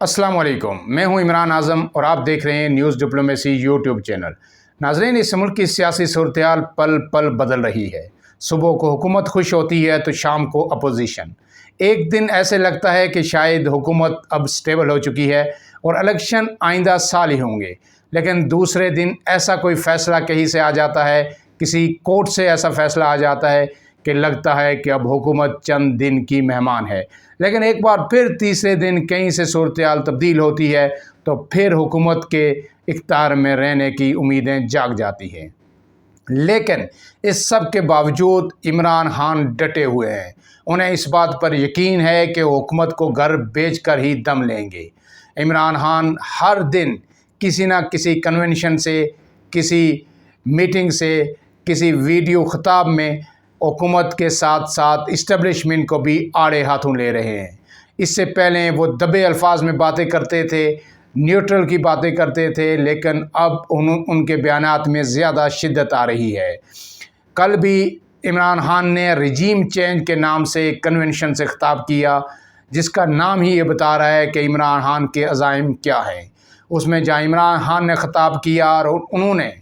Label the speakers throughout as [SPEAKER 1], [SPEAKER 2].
[SPEAKER 1] अस्सलाम वालेकुम, मैं हूं इमरान आज़म और आप देख रहे हैं न्यूज़ डिप्लोमेसी यूट्यूब चैनल। नाज़रीन, इस मुल्क की सियासी सूरत-ए-हाल पल पल बदल रही है। सुबह को हुकूमत खुश होती है तो शाम को अपोजिशन। एक दिन ऐसे लगता है कि शायद हुकूमत अब स्टेबल हो चुकी है और इलेक्शन आइंदा साल ही होंगे, लेकिन दूसरे दिन ऐसा कोई फ़ैसला कहीं से आ जाता है, किसी कोर्ट से ऐसा फ़ैसला आ जाता है कि लगता है कि अब हुकूमत चंद दिन की मेहमान है। लेकिन एक बार फिर तीसरे दिन कहीं से सूरत-ए-हाल तब्दील होती है तो फिर हुकूमत के इख्तियार में रहने की उम्मीदें जाग जाती हैं। लेकिन इस सब के बावजूद इमरान खान डटे हुए हैं। उन्हें इस बात पर यकीन है कि हुकूमत को घर बेच कर ही दम लेंगे। इमरान खान हर दिन किसी न किसी कन्वेंशन से, किसी मीटिंग से, किसी वीडियो खिताब में हुकूमत के साथ साथ इस्टेब्लिशमेंट को भी आड़े हाथों ले रहे हैं। इससे पहले वो दबे अल्फाज में बातें करते थे, न्यूट्रल की बातें करते थे, लेकिन अब उनके बयानात में ज़्यादा शिद्दत आ रही है। कल भी इमरान खान ने रजीम चेंज के नाम से एक कन्वेंशन से खिताब किया, जिसका नाम ही ये बता रहा है कि इमरान खान के अज़ाइम क्या हैं। उसमें जहाँ इमरान खान ने खिताब किया और उन्होंने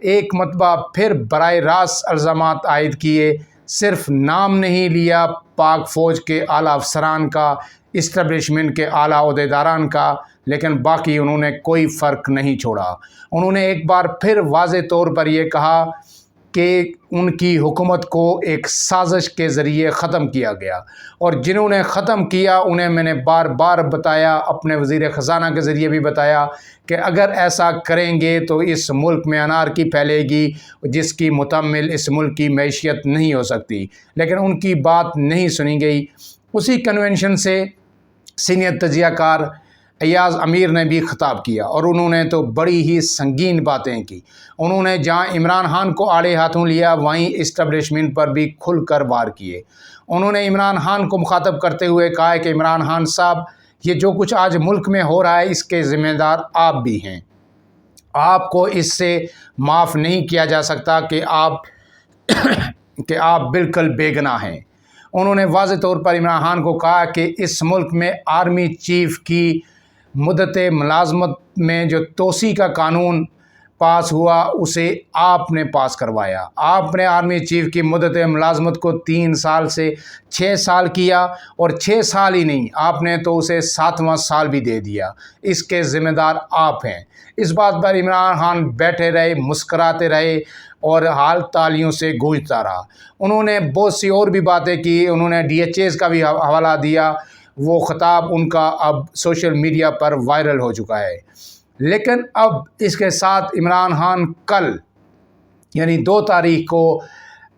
[SPEAKER 1] एक मरतबा फिर बराह रास्त इल्ज़ामात आयद किए, सिर्फ नाम नहीं लिया पाक फ़ौज के आला अफसरान का, इस्टेब्लिशमेंट के आला ओहदेदारान का, लेकिन बाकी उन्होंने कोई फ़र्क नहीं छोड़ा। उन्होंने एक बार फिर वाज़े तौर पर यह कहा कि उनकी हुकूमत को एक साजिश के ज़रिए ख़त्म किया गया, और जिन्होंने ख़त्म किया उन्हें मैंने बार बार बताया, अपने वज़ीर ख़ज़ाना के ज़रिए भी बताया कि अगर ऐसा करेंगे तो इस मुल्क में अनारकी फैलेगी, जिसकी मुतम्मिल इस मुल्क की मैशियत नहीं हो सकती। लेकिन उनकी बात नहीं सुनी गई। उसी कन्वेंशन से सीनियर तजियाकार अय्याज़ अमीर ने भी खिताब किया और उन्होंने तो बड़ी ही संगीन बातें की। उन्होंने जहां इमरान खान को आड़े हाथों लिया, वहीं इस्टेब्लिशमेंट पर भी खुलकर वार किए। उन्होंने इमरान खान को मुखातब करते हुए कहा कि इमरान खान साहब, ये जो कुछ आज मुल्क में हो रहा है इसके ज़िम्मेदार आप भी हैं। आपको इससे माफ़ नहीं किया जा सकता कि आप बिल्कुल बेगुनाह हैं। उन्होंने वाज़े तौर पर इमरान खान को कहा कि इस मुल्क में आर्मी चीफ़ की मुद्दत मुलाजमत में जो तोसी का कानून पास हुआ, उसे आपने पास करवाया। आपने आर्मी चीफ़ की मुद्दत मुलाजमत को 3 साल से 6 साल किया, और 6 साल ही नहीं, आपने तो उसे 7वां साल भी दे दिया। इसके ज़िम्मेदार आप हैं। इस बात पर इमरान खान बैठे रहे, मुस्कराते रहे और हाल तालियों से गूंजता रहा। उन्होंने बहुत सी और भी बातें की। उन्होंने DHS का भी हवाला दिया। वो ख़िताब उनका अब सोशल मीडिया पर वायरल हो चुका है। लेकिन अब इसके साथ इमरान खान कल यानी 2 तारीख को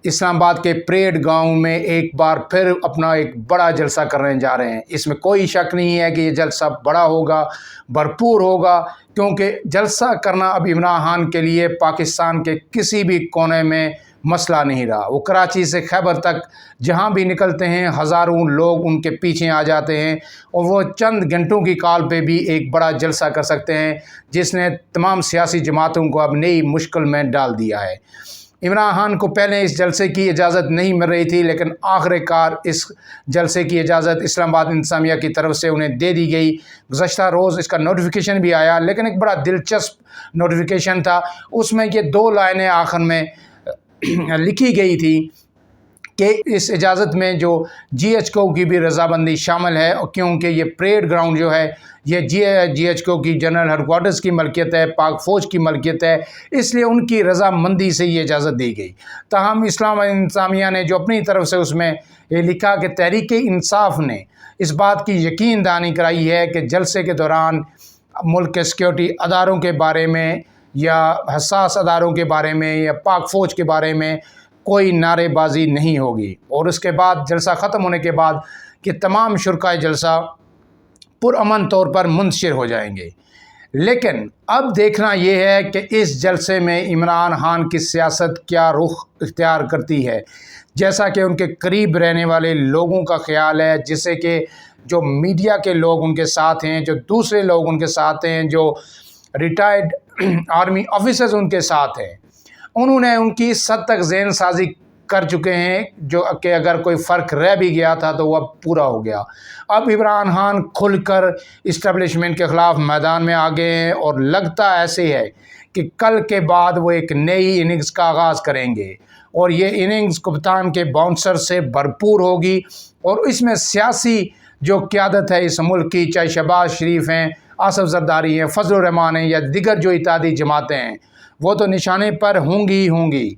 [SPEAKER 1] इस्लामाबाद के परेड गांव में एक बार फिर अपना एक बड़ा जलसा करने जा रहे हैं। इसमें कोई शक नहीं है कि ये जलसा बड़ा होगा, भरपूर होगा, क्योंकि जलसा करना अब इमरान खान के लिए पाकिस्तान के किसी भी कोने में मसला नहीं रहा। वो कराची से खैबर तक जहाँ भी निकलते हैं हज़ारों लोग उनके पीछे आ जाते हैं, और वो चंद घंटों की कॉल पे भी एक बड़ा जलसा कर सकते हैं, जिसने तमाम सियासी जमातों को अब नई मुश्किल में डाल दिया है। इमरान खान को पहले इस जलसे की इजाज़त नहीं मिल रही थी, लेकिन आखिरकार इस जलसे की इजाज़त इस्लामाबाद इंतज़ामिया की तरफ से उन्हें दे दी गई। गुज़श्ता रोज़ इसका नोटिफिकेशन भी आया, लेकिन एक बड़ा दिलचस्प नोटिफिकेशन था। उसमें ये 2 लाइनें आखिर में लिखी गई थी कि इस इजाज़त में जो GHQ की भी रजामंदी शामिल है, क्योंकि ये परेड ग्राउंड जो है ये GHQ की जनरल हेडक्वार्टर्स की मलकियत है, पाक फ़ौज की मलकियत है, इसलिए उनकी रजामंदी से ये इजाज़त दी गई। ताहम इस्लामाबाद इंतज़ामिया ने जो अपनी तरफ से उसमें ये लिखा कि तहरीक इंसाफ ने इस बात की यकीन दहानी कराई है कि जलसे के दौरान मुल्क के सिक्योरिटी अदारों के बारे में या हसास अदारों के बारे में या पाक फ़ौज के बारे में कोई नारेबाजी नहीं होगी। और उसके बाद जलसा ख़त्म होने के बाद कि तमाम शुरकाए जलसा पुरअमन तौर पर मुंतशिर हो जाएंगे। लेकिन अब देखना यह है कि इस जलसे में इमरान खान की सियासत क्या रुख इख्तियार करती है। जैसा कि उनके करीब रहने वाले लोगों का ख़्याल है, जिससे कि जो मीडिया के लोग उनके साथ हैं, जो दूसरे लोग उनके साथ हैं, जो रिटायर्ड आर्मी ऑफिसर्स उनके साथ हैं, उन्होंने उनकी इस हद तक ज़हन साजी کر چکے ہیں جو کہ اگر کوئی فرق رہ بھی گیا تھا تو وہ اب پورا ہو گیا۔ اب عمران خان کھل کر اسٹیبلشمنٹ کے خلاف میدان میں آ گئے ہیں اور لگتا ایسے ہے کہ کل کے بعد وہ ایک نئی اننگز کا آغاز کریں گے اور یہ اننگز کپتان کے باؤنسر سے بھرپور ہوگی اور اس میں سیاسی جو قیادت ہے اس ملک کی، چاہے شہباز شریف ہیں، آصف زرداری ہیں، فضل الرحمان ہیں یا دیگر جو اتحادی جماعتیں ہیں، وہ تو نشانے پر ہوں گی،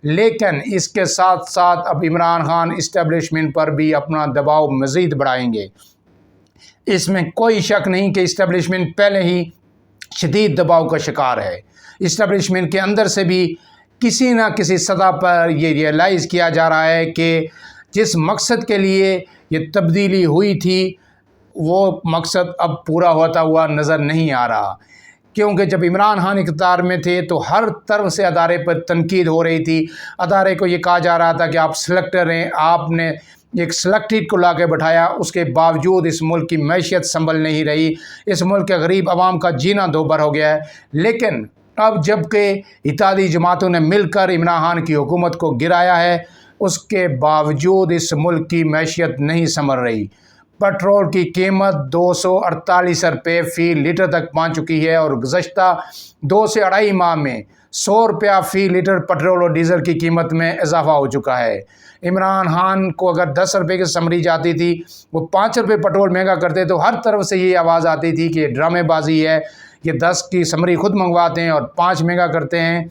[SPEAKER 1] لیکن اس کے ساتھ ساتھ اب عمران خان اسٹیبلشمنٹ پر بھی اپنا دباؤ مزید بڑھائیں گے۔ اس میں کوئی شک نہیں کہ اسٹیبلشمنٹ پہلے ہی شدید دباؤ کا شکار ہے۔ اسٹیبلشمنٹ کے اندر سے بھی کسی نہ کسی سطح پر یہ ریئلائز کیا جا رہا ہے کہ جس مقصد کے لیے یہ تبدیلی ہوئی تھی وہ مقصد اب پورا ہوتا ہوا نظر نہیں آ رہا، کیونکہ جب عمران خان اقتدار میں تھے تو ہر طرف سے ادارے پر تنقید ہو رہی تھی۔ ادارے کو یہ کہا جا رہا تھا کہ آپ سلیکٹر ہیں، آپ نے ایک سلیکٹڈ کو لا کے بٹھایا، اس کے باوجود اس ملک کی معیشت سنبھل نہیں رہی، اس ملک کے غریب عوام کا جینا دوبھر ہو گیا ہے۔ لیکن اب جب کہ اتحادی جماعتوں نے مل کر عمران خان کی حکومت کو گرایا ہے، اس کے باوجود اس ملک کی معیشت نہیں سنبھل رہی۔ پٹرول کی قیمت 248 روپے فی لیٹر تک پہنچ چکی ہے اور گزشتہ 2 سے 2.5 ماہ میں 100 روپیہ فی لیٹر پٹرول اور ڈیزل کی قیمت میں اضافہ ہو چکا ہے۔ عمران خان کو اگر 10 روپے کی سمری جاتی تھی، وہ 5 روپے پٹرول مہنگا کرتے تو ہر طرف سے یہ آواز آتی تھی کہ یہ ڈرامے بازی ہے، یہ 10 کی سمری خود منگواتے ہیں اور 5 مہنگا کرتے ہیں۔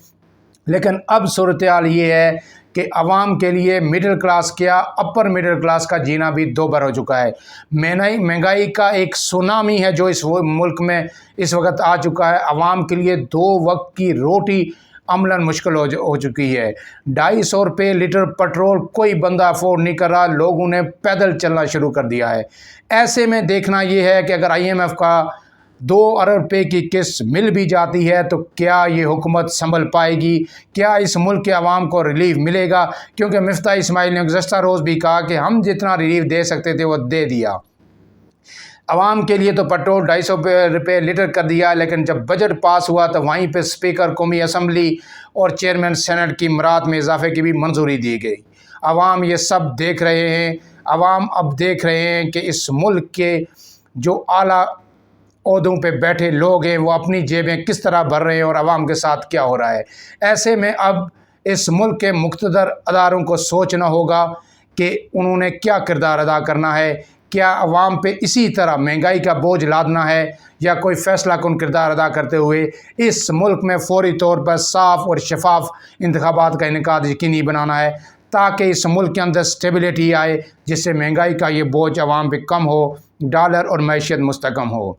[SPEAKER 1] لیکن اب صورتحال یہ ہے کہ عوام کے لیے مڈل کلاس کیا، اپر مڈل کلاس کا جینا بھی دوبھر ہو چکا ہے۔ مہنگائی کا ایک سونامی ہے جو اس ملک میں اس وقت آ چکا ہے۔ عوام کے لیے 2 وقت کی روٹی عملاً مشکل ہو چکی ہے۔ 250 روپے لیٹر پٹرول کوئی بندہ افورڈ نہیں کر رہا، لوگوں نے پیدل چلنا شروع کر دیا ہے۔ ایسے میں دیکھنا یہ ہے کہ اگر IMF کا 2 ارب روپے کی قسط مل بھی جاتی ہے تو کیا یہ حکومت سنبھل پائے گی؟ کیا اس ملک کے عوام کو ریلیف ملے گا؟ کیونکہ مفتاح اسماعیل نے گزشتہ روز بھی کہا کہ ہم جتنا ریلیف دے سکتے تھے وہ دے دیا۔ عوام کے لیے تو پٹرول 250 روپے لیٹر کر دیا، لیکن جب بجٹ پاس ہوا تو وہیں پہ اسپیکر قومی اسمبلی اور چیئرمین سینٹ کی امرات میں اضافے کی بھی منظوری دی گئی۔ عوام یہ سب دیکھ رہے ہیں، عوام اب دیکھ رہے ہیں کہ اس ملک کے جو اعلیٰ عہدوں پہ بیٹھے لوگ ہیں وہ اپنی جیبیں کس طرح بھر رہے ہیں اور عوام کے ساتھ کیا ہو رہا ہے۔ ایسے میں اب اس ملک کے مقتدر اداروں کو سوچنا ہوگا کہ انہوں نے کیا کردار ادا کرنا ہے، کیا عوام پہ اسی طرح مہنگائی کا بوجھ لادنا ہے یا کوئی فیصلہ کن کردار ادا کرتے ہوئے اس ملک میں فوری طور پر صاف اور شفاف انتخابات کا انعقاد یقینی بنانا ہے تاکہ اس ملک کے اندر اسٹیبلٹی آئے، جس سے مہنگائی کا یہ بوجھ عوام پہ کم ہو، ڈالر اور معیشت مستحکم ہو۔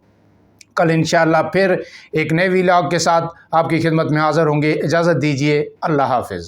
[SPEAKER 1] کل انشاءاللہ پھر ایک نئے ویلاگ کے ساتھ آپ کی خدمت میں حاضر ہوں گے۔ اجازت دیجیے، اللہ حافظ۔